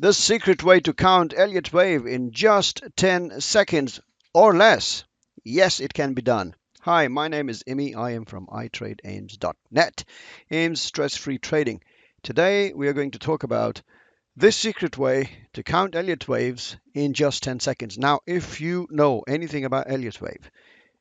The secret way to count Elliott wave in just 10 seconds or less. Yes, it can be done. Hi, my name is Imi. I am from iTradeAIMS.net. AIMS stress-free trading. Today we are going to talk about this secret way to count Elliott waves in just 10 seconds. Now, if you know anything about Elliott wave,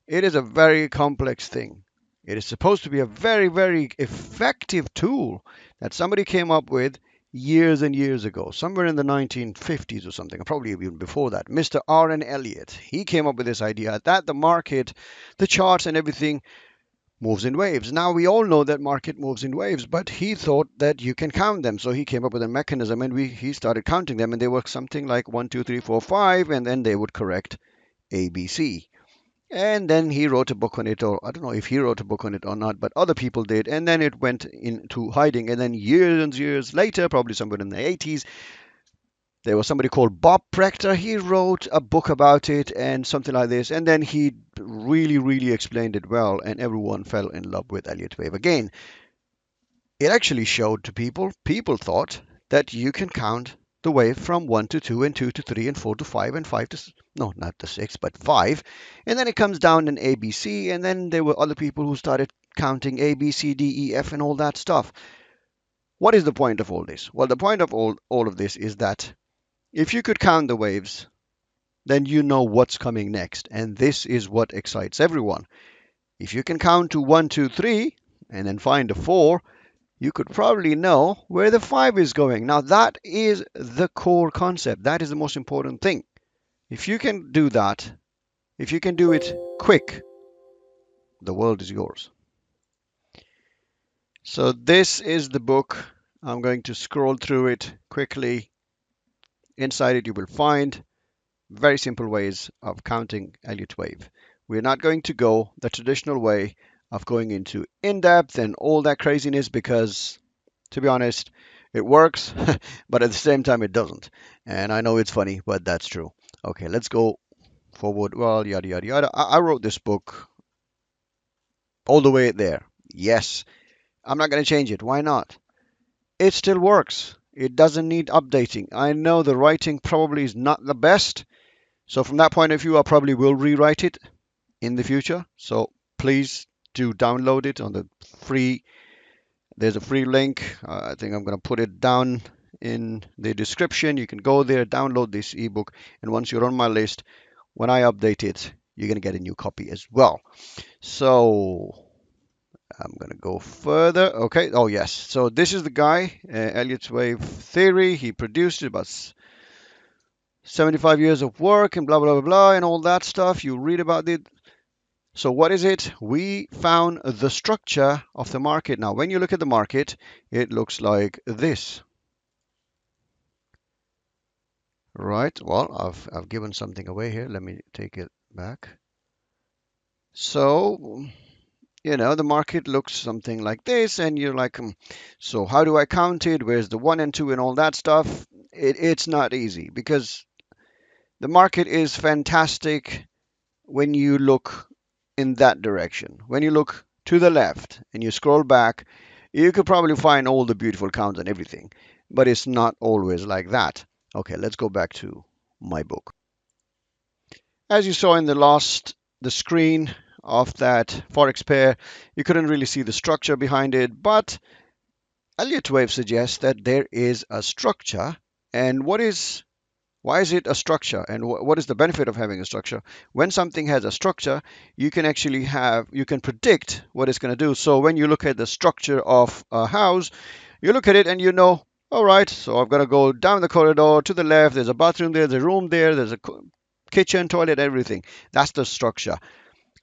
it is a very complex thing. It is supposed to be a very, very effective tool that somebody came up with years and years ago, somewhere in the 1950s or something, probably even before that. Mr. R.N. Elliott, he came up with this idea that the market, the charts and everything moves in waves. Now we all know that market moves in waves, but he thought that you can count them. So he came up with a mechanism and he started counting them, and they were something like 1, 2, 3, 4, 5, and then they would correct ABC. And then he wrote a book on it, or I don't know if he wrote a book on it or not, but other people did. And then it went into hiding. And then years and years later, probably somewhere in the 80s, there was somebody called Bob Prechter. He wrote a book about it and something like this. And then he really, really explained it well, and everyone fell in love with Elliott Wave again. It actually showed to people thought that you can count the wave from 1 to 2 and 2 to 3 and 4 to 5 and 5 to, no, not to 6, but 5. And then it comes down in ABC, and then there were other people who started counting A, B, C, D, E, F, and all that stuff. What is the point of all this? Well, the point of all of this is that if you could count the waves, then you know what's coming next. And this is what excites everyone. If you can count to 1, 2, 3, and then find a 4, you could probably know where the 5 is going. Now, that is the core concept. That is the most important thing. If you can do that, if you can do it quick, the world is yours. So this is the book. I'm going to scroll through it quickly. Inside it, you will find very simple ways of counting Elliott wave. We're not going to go the traditional way of going into in-depth and all that craziness because, to be honest, it works, but at the same time it doesn't. And I know it's funny, but that's true. Okay, let's go forward. Well, yada, yada, yada. I wrote this book all the way there. Yes, I'm not going to change it. Why not? It still works. It doesn't need updating. I know the writing probably is not the best. So from that point of view, I probably will rewrite it in the future. So please do download it on the free. There's a free link. I think I'm going to put it down in the description. You can go there, download this ebook, and once you're on my list, when I update it, you're going to get a new copy as well. So I'm going to go further. Okay. Oh, yes. So this is the guy, Elliott's Wave Theory. He produced it, about 75 years of work and blah, blah, blah, blah, and all that stuff. You read about it. So what is it? We found the structure of the market. Now, when you look at the market, it looks like this. Right. Well, I've given something away here. Let me take it back. So, you know, the market looks something like this, and you're like, so how do I count it? Where's the 1 and 2 and all that stuff? It's not easy because the market is fantastic when you look in that direction. When you look to the left and you scroll back, you could probably find all the beautiful counts and everything, but it's not always like that. Okay, let's go back to my book. As you saw in the screen of that Forex pair, you couldn't really see the structure behind it, but Elliott Wave suggests that there is a structure. And why is it a structure, and what is the benefit of having a structure? When something has a structure, you can predict what it's going to do. So when you look at the structure of a house, you look at it and you know, all right, so I've got to go down the corridor to the left. There's a bathroom there, there's a room there, there's a kitchen, toilet, everything. That's the structure.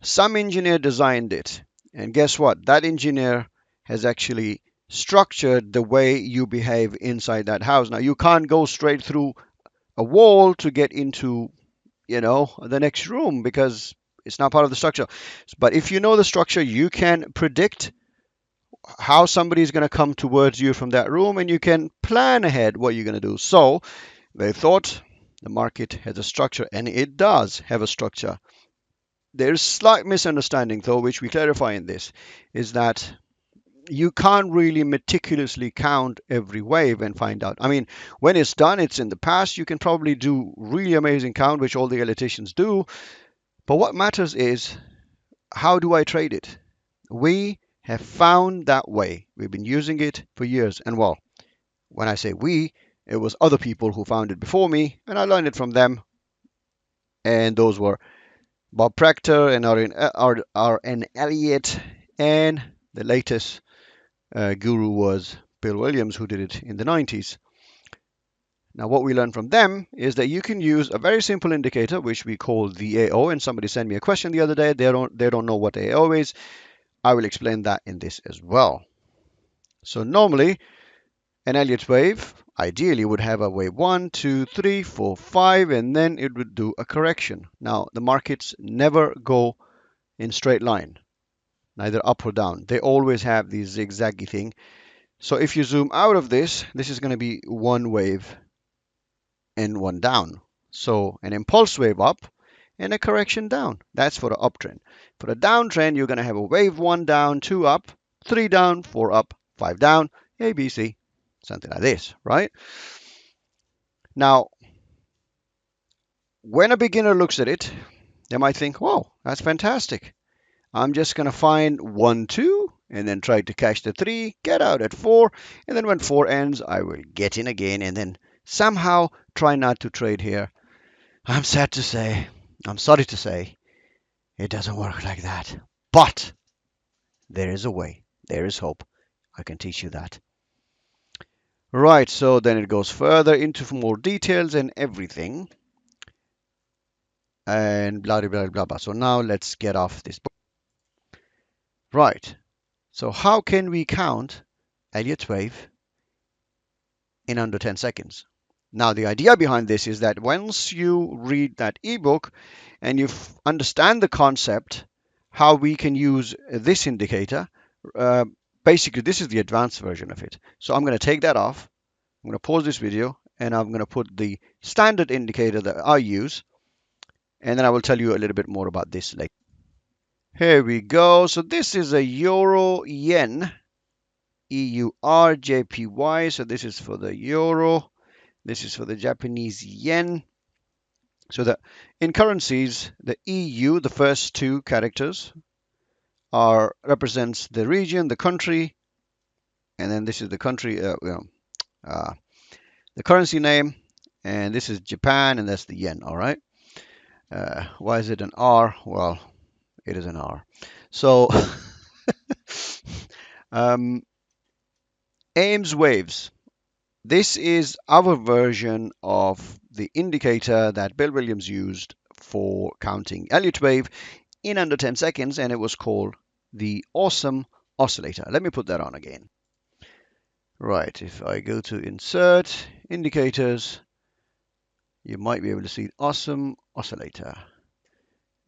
Some engineer designed it, and guess what? That engineer has actually structured the way you behave inside that house. Now, you can't go straight through a wall to get into, the next room because it's not part of the structure. But if you know the structure, you can predict how somebody is going to come towards you from that room, and you can plan ahead what you're going to do. So they thought the market has a structure, and it does have a structure. There's slight misunderstanding, though, which we clarify in this, is that you can't really meticulously count every wave and find out. I mean, when it's done, it's in the past. You can probably do really amazing count, which all the eliticians do. But what matters is, how do I trade it? We have found that way. We've been using it for years. And well, when I say we, it was other people who found it before me, and I learned it from them. And those were Bob Proctor and R.N. Elliott, and the latest guru was Bill Williams, who did it in the 90s. Now, what we learned from them is that you can use a very simple indicator, which we call the AO. And somebody sent me a question the other day. They don't know what AO is. I will explain that in this as well. So normally, an Elliott wave ideally would have a wave 1, 2, 3, 4, 5, and then it would do a correction. Now, the markets never go in straight line, neither up or down. They always have these zigzaggy thing. So if you zoom out of this, this is going to be one wave and one down. So an impulse wave up and a correction down. That's for the uptrend. For the downtrend, you're going to have a wave 1 down, 2 up, 3 down, 4 up, 5 down, A, B, C, something like this, right? Now, when a beginner looks at it, they might think, whoa, that's fantastic. I'm just going to find 1, 2, and then try to catch the 3, get out at 4, and then when 4 ends, I will get in again, and then somehow try not to trade here. I'm sorry to say, it doesn't work like that. But there is a way, there is hope. I can teach you that. Right, so then it goes further into more details and everything. And blah, blah, blah, blah, blah. So now let's get off this book. Right, so how can we count Elliott wave in under 10 seconds? Now, the idea behind this is that once you read that ebook and you understand the concept, how we can use this indicator, basically this is the advanced version of it. So I'm going to take that off. I'm going to pause this video and I'm going to put the standard indicator that I use, and then I will tell you a little bit more about this later. Here we go. So this is a euro yen, EURJPY. So this is for the euro. This is for the Japanese yen. So that in currencies, the EU, the first two characters, represents the region, the country, and then this is the country, the currency name, and this is Japan, and that's the yen. All right. Why is it an R? Well, it is an R. So AIMS waves. This is our version of the indicator that Bill Williams used for counting Elliott wave in under 10 seconds, and it was called the awesome oscillator. Let me put that on again. Right, if I go to insert indicators, you might be able to see awesome oscillator.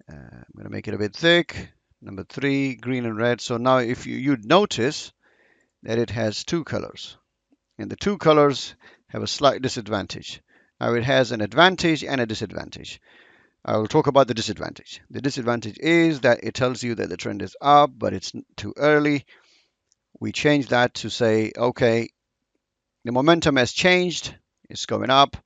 I'm going to make it a bit thick. Number 3, green and red. So now if you'd notice that it has two colors, and the two colors have a slight disadvantage. Now it has an advantage and a disadvantage. I will talk about the disadvantage. The disadvantage is that it tells you that the trend is up, but it's too early. We change that to say, okay, the momentum has changed. It's going up,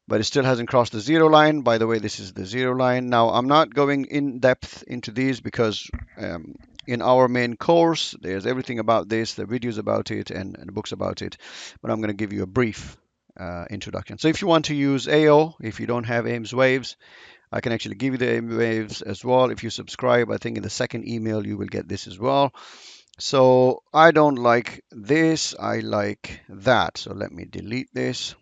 but it still hasn't crossed the zero line. By the way, this is the zero line. Now, I'm not going in depth into these because in our main course, there's everything about this, the videos about it, and the books about it. But I'm going to give you a brief introduction. So if you want to use AO, if you don't have AIMS waves, I can actually give you the AIMS waves as well. If you subscribe, I think in the second email, you will get this as well. So I don't like this, I like that. So let me delete this.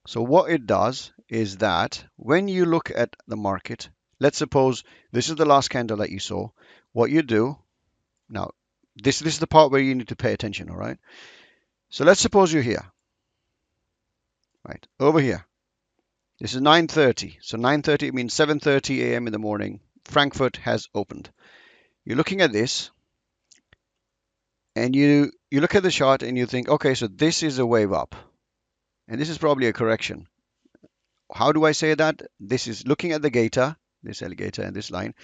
So what it does is that when you look at the market, let's suppose this is the last candle that you saw. What you do, now this is the part where you need to pay attention, all right? So let's suppose you're here, right, over here. This is 9:30. So 9:30 means 7:30 a.m. in the morning. Frankfurt has opened. You're looking at this, and you look at the chart and you think, okay, so this is a wave up, and this is probably a correction. How do I say that? This is looking at the gator, this alligator and this line.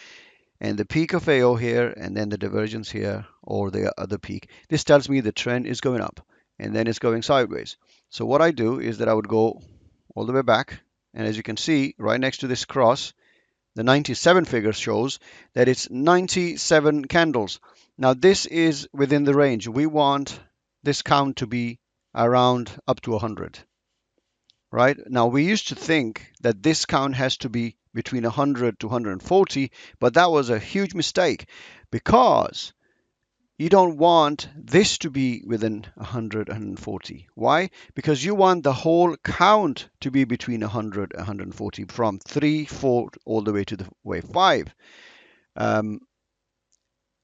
and the peak of AO here, and then the divergence here, or the other peak. This tells me the trend is going up, and then it's going sideways. So what I do is that I would go all the way back, and as you can see, right next to this cross, the 97 figure shows that it's 97 candles. Now this is within the range. We want this count to be around up to 100. Right? Now we used to think that this count has to be between 100 to 140, but that was a huge mistake because you don't want this to be within 100 and 140. Why? Because you want the whole count to be between 100 and 140 from 3, 4 all the way to the wave 5. And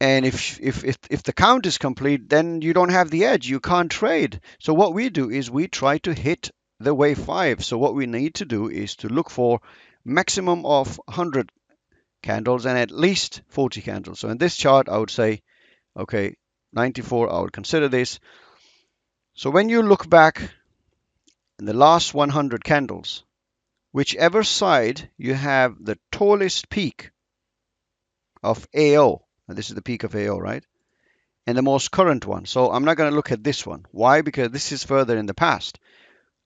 if the count is complete, then you don't have the edge. You can't trade. So what we do is we try to hit the wave 5. So what we need to do is to look for maximum of 100 candles and at least 40 candles. So in this chart, I would say, okay, 94, I would consider this. So when you look back in the last 100 candles, whichever side you have the tallest peak of AO, and this is the peak of AO, right? And the most current one. So I'm not going to look at this one. Why? Because this is further in the past.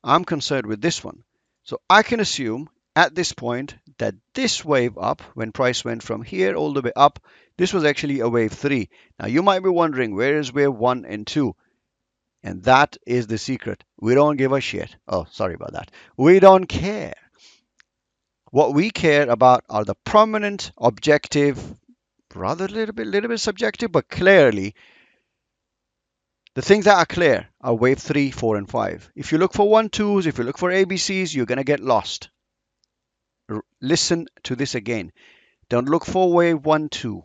I'm concerned with this one. So I can assume at this point that this wave up, when price went from here all the way up, this was actually a wave 3. Now you might be wondering, where is wave 1 and 2? And that is the secret. We don't give a shit. Oh, sorry about that. We don't care. What we care about are the prominent, objective, rather a little bit subjective, but clearly the things that are clear are wave 3, 4, and 5. If you look for 1, 2s, if you look for ABCs, you're going to get lost. Listen to this again. Don't look for wave 1, 2.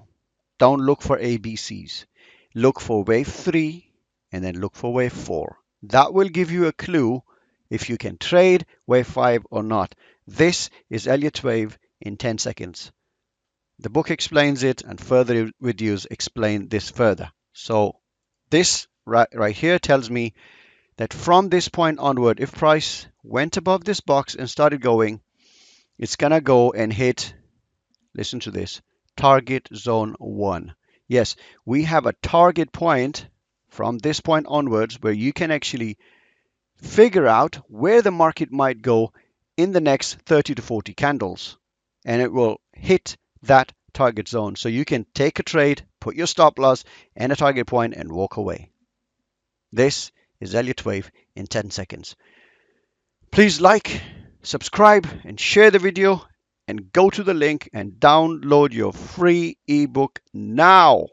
Don't look for ABCs. Look for wave 3 and then look for wave 4. That will give you a clue if you can trade wave 5 or not. This is Elliott Wave in 10 seconds. The book explains it and further videos explain this further. So this right here tells me that from this point onward, if price went above this box and started going, it's gonna go and hit, listen to this, target zone 1. Yes, we have a target point from this point onwards where you can actually figure out where the market might go in the next 30 to 40 candles, and it will hit that target zone. So you can take a trade, put your stop loss and a target point and walk away. This is Elliott Wave in 10 seconds. Please like, subscribe, and share the video, and go to the link and download your free ebook now.